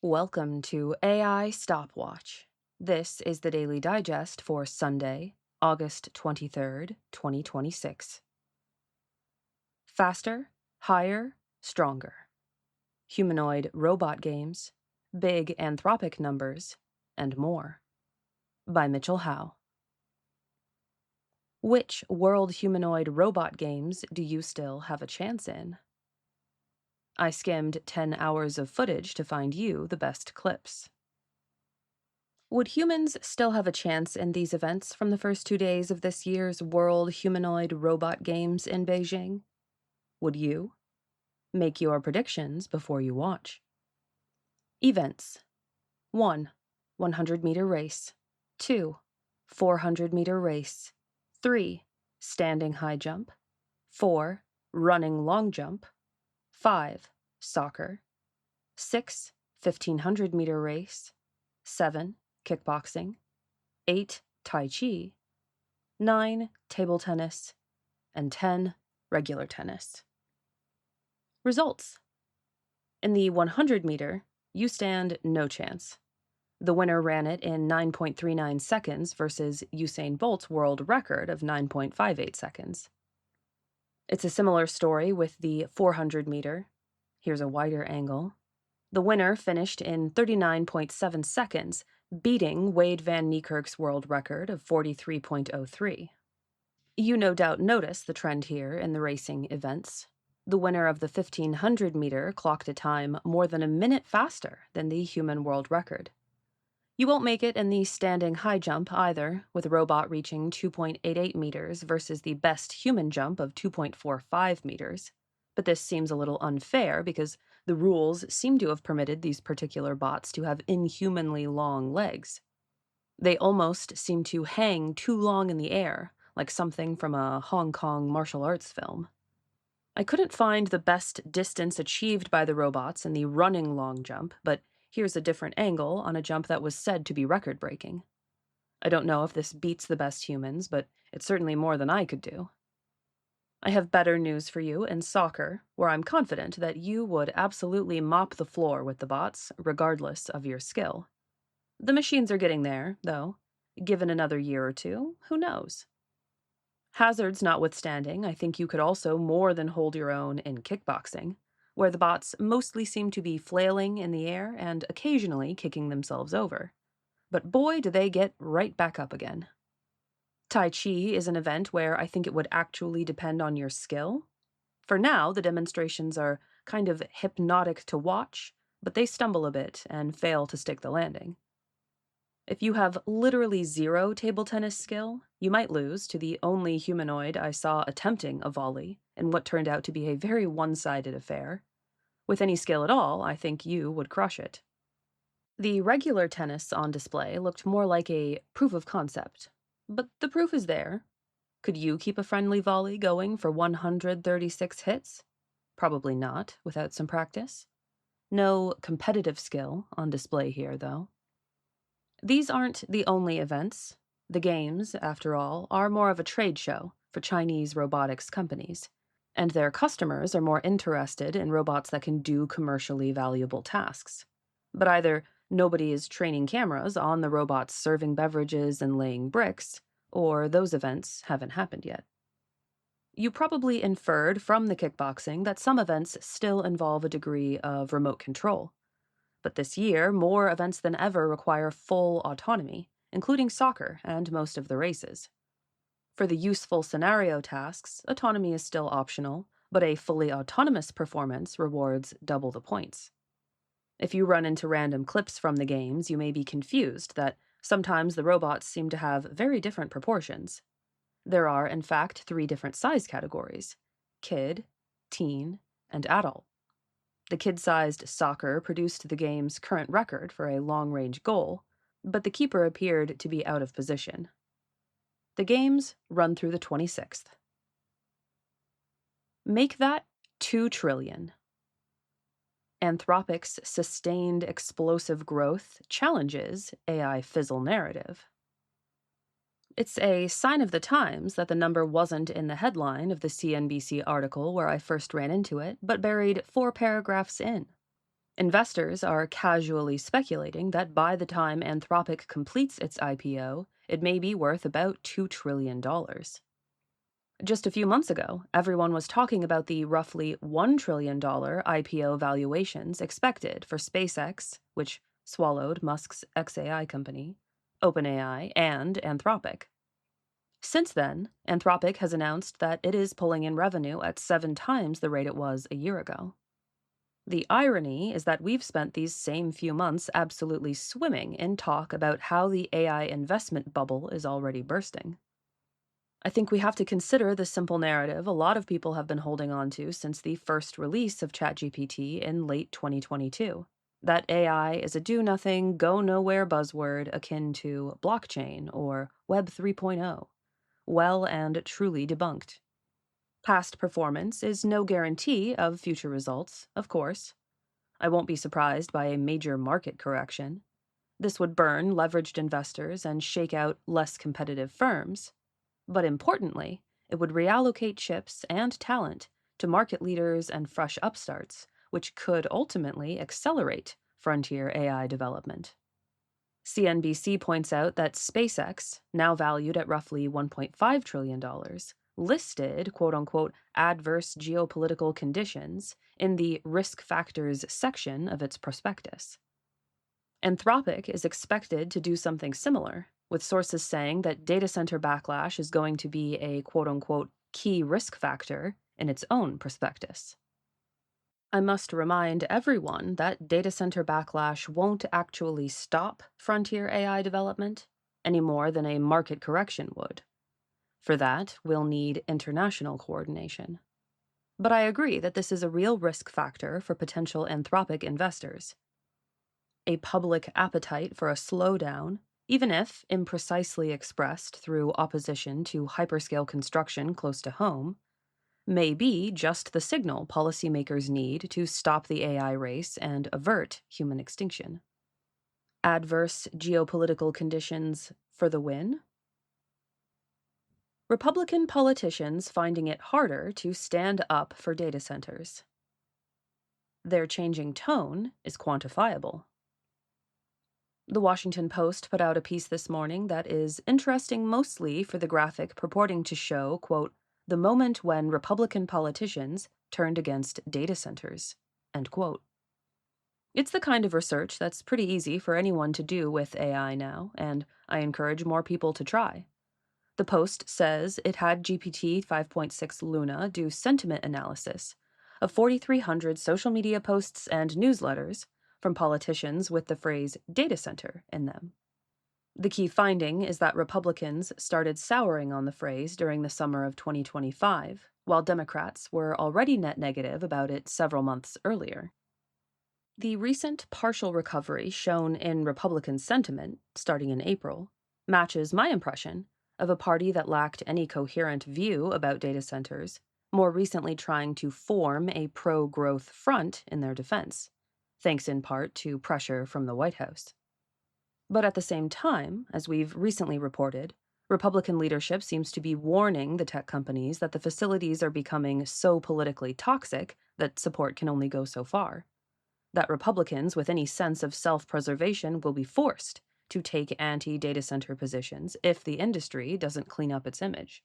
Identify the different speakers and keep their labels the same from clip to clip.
Speaker 1: Welcome to AI Stopwatch. This is the Daily Digest for Sunday, August 23rd, 2026. Faster, higher, stronger. Humanoid robot games, big anthropic numbers, and more. By Mitchell Howe. Which world humanoid robot games do you still have a chance in? I skimmed 10 hours of footage to find you the best clips. Would humans still have a chance in these events from the first 2 days of this year's World Humanoid Robot Games in Beijing? Would you? Make your predictions before you watch. Events 1. 100-meter race. 2. 400-meter race. 3. Standing high jump. 4. Running long jump. 5. Soccer. 6. 1500-meter race. 7. Kickboxing. 8. Tai Chi. 9. Table tennis. And 10. Regular tennis. Results. In the 100-meter, you stand no chance. The winner ran it in 9.39 seconds versus Usain Bolt's world record of 9.58 seconds. It's a similar story with the 400-meter. Here's a wider angle. The winner finished in 39.7 seconds, beating Wade Van Niekerk's world record of 43.03. You no doubt notice the trend here in the racing events. The winner of the 1500-meter clocked a time more than a minute faster than the human world record. You won't make it in the standing high jump either, with a robot reaching 2.88 meters versus the best human jump of 2.45 meters. But this seems a little unfair because the rules seem to have permitted these particular bots to have inhumanly long legs. They almost seem to hang too long in the air, like something from a Hong Kong martial arts film. I couldn't find the best distance achieved by the robots in the running long jump, but here's a different angle on a jump that was said to be record-breaking. I don't know if this beats the best humans, but it's certainly more than I could do. I have better news for you in soccer, where I'm confident that you would absolutely mop the floor with the bots, regardless of your skill. The machines are getting there, though. Given another year or two, who knows? Hazards notwithstanding, I think you could also more than hold your own in kickboxing, where the bots mostly seem to be flailing in the air and occasionally kicking themselves over. But boy, do they get right back up again. Tai Chi is an event where I think it would actually depend on your skill. For now, the demonstrations are kind of hypnotic to watch, but they stumble a bit and fail to stick the landing. If you have literally zero table tennis skill, you might lose to the only humanoid I saw attempting a volley in what turned out to be a very one-sided affair. With any skill at all, I think you would crush it. The regular tennis on display looked more like a proof of concept, but the proof is there. Could you keep a friendly volley going for 136 hits? Probably not, without some practice. No competitive skill on display here, though. These aren't the only events. The games, after all, are more of a trade show for Chinese robotics companies, and their customers are more interested in robots that can do commercially valuable tasks. But either nobody is training cameras on the robots serving beverages and laying bricks, or those events haven't happened yet. You probably inferred from the kickboxing that some events still involve a degree of remote control. But this year, more events than ever require full autonomy, including soccer and most of the races. For the useful scenario tasks, autonomy is still optional, but a fully autonomous performance rewards double the points. If you run into random clips from the games, you may be confused that sometimes the robots seem to have very different proportions. There are, in fact, 3 different size categories: kid, teen, and adult. The kid-sized soccer produced the game's current record for a long-range goal, but the keeper appeared to be out of position. The games run through the 26th. Make that 2 trillion. Anthropic's sustained explosive growth challenges AI fizzle narrative. It's a sign of the times that the number wasn't in the headline of the CNBC article where I first ran into it, but buried 4 paragraphs in. Investors are casually speculating that by the time Anthropic completes its IPO, it may be worth about $2 trillion. Just a few months ago, everyone was talking about the roughly $1 trillion IPO valuations expected for SpaceX, which swallowed Musk's xAI company, OpenAI, and Anthropic. Since then, Anthropic has announced that it is pulling in revenue at 7 times the rate it was a year ago. The irony is that we've spent these same few months absolutely swimming in talk about how the AI investment bubble is already bursting. I think we have to consider the simple narrative a lot of people have been holding on to since the first release of ChatGPT in late 2022. That AI is a do-nothing, go-nowhere buzzword akin to blockchain or Web 3.0, well and truly debunked. Past performance is no guarantee of future results, of course. I won't be surprised by a major market correction. This would burn leveraged investors and shake out less competitive firms. But importantly, it would reallocate chips and talent to market leaders and fresh upstarts, which could ultimately accelerate frontier AI development. CNBC points out that SpaceX, now valued at roughly $1.5 trillion, listed quote-unquote adverse geopolitical conditions in the risk factors section of its prospectus. Anthropic is expected to do something similar, with sources saying that data center backlash is going to be a quote-unquote key risk factor in its own prospectus. I must remind everyone that data center backlash won't actually stop frontier AI development any more than a market correction would. For that, we'll need international coordination. But I agree that this is a real risk factor for potential Anthropic investors. A public appetite for a slowdown, even if imprecisely expressed through opposition to hyperscale construction close to home, may be just the signal policymakers need to stop the AI race and avert human extinction. Adverse geopolitical conditions for the win? Republican politicians finding it harder to stand up for data centers. Their changing tone is quantifiable. The Washington Post put out a piece this morning that is interesting mostly for the graphic purporting to show, quote, the moment when Republican politicians turned against data centers, end quote. It's the kind of research that's pretty easy for anyone to do with AI now, and I encourage more people to try. The Post says it had GPT 5.6 Luna do sentiment analysis of 4,300 social media posts and newsletters from politicians with the phrase data center in them. The key finding is that Republicans started souring on the phrase during the summer of 2025, while Democrats were already net negative about it several months earlier. The recent partial recovery shown in Republican sentiment, starting in April, matches my impression of a party that lacked any coherent view about data centers, more recently trying to form a pro-growth front in their defense, thanks in part to pressure from the White House. But at the same time, as we've recently reported, Republican leadership seems to be warning the tech companies that the facilities are becoming so politically toxic that support can only go so far, that Republicans with any sense of self-preservation will be forced to take anti-data center positions if the industry doesn't clean up its image.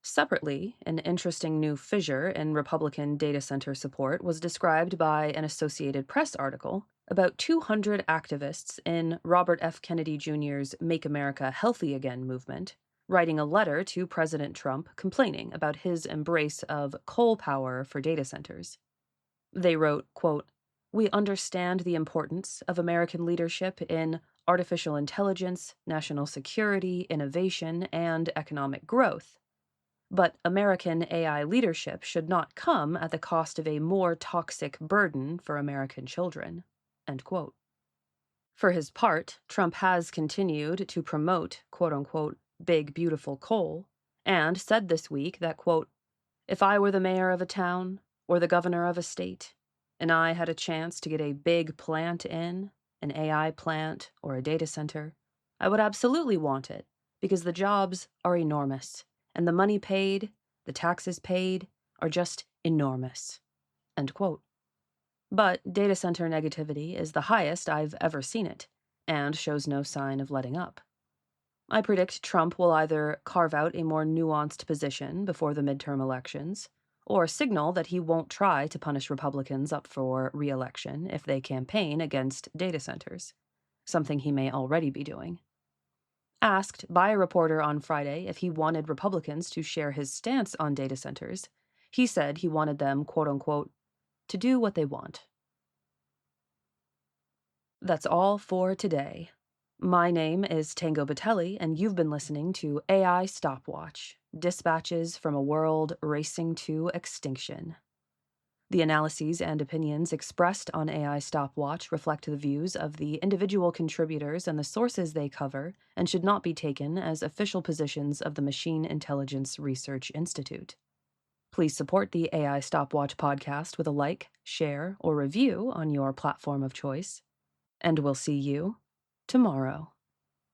Speaker 1: Separately, an interesting new fissure in Republican data center support was described by an Associated Press article about 200 activists in Robert F. Kennedy Jr.'s Make America Healthy Again movement, writing a letter to President Trump complaining about his embrace of coal power for data centers. They wrote, quote, "We understand the importance of American leadership in artificial intelligence, national security, innovation, and economic growth. But American AI leadership should not come at the cost of a more toxic burden for American children." End quote. For his part, Trump has continued to promote, quote-unquote, big, beautiful coal, and said this week that, quote, "If I were the mayor of a town or the governor of a state, and I had a chance to get a big plant in, an AI plant or a data center, I would absolutely want it because the jobs are enormous and the money paid, the taxes paid, are just enormous." End quote. But data center negativity is the highest I've ever seen it, and shows no sign of letting up. I predict Trump will either carve out a more nuanced position before the midterm elections, or signal that he won't try to punish Republicans up for re election if they campaign against data centers, something he may already be doing. Asked by a reporter on Friday if he wanted Republicans to share his stance on data centers, he said he wanted them, quote unquote, to do what they want. That's all for today. My name is Tango Batelli, and you've been listening to AI Stopwatch Dispatches from a World Racing to Extinction. The analyses and opinions expressed on AI Stopwatch reflect the views of the individual contributors and the sources they cover and should not be taken as official positions of the Machine Intelligence Research Institute. Please support the AI Stopwatch podcast with a like, share, or review on your platform of choice. And we'll see you tomorrow.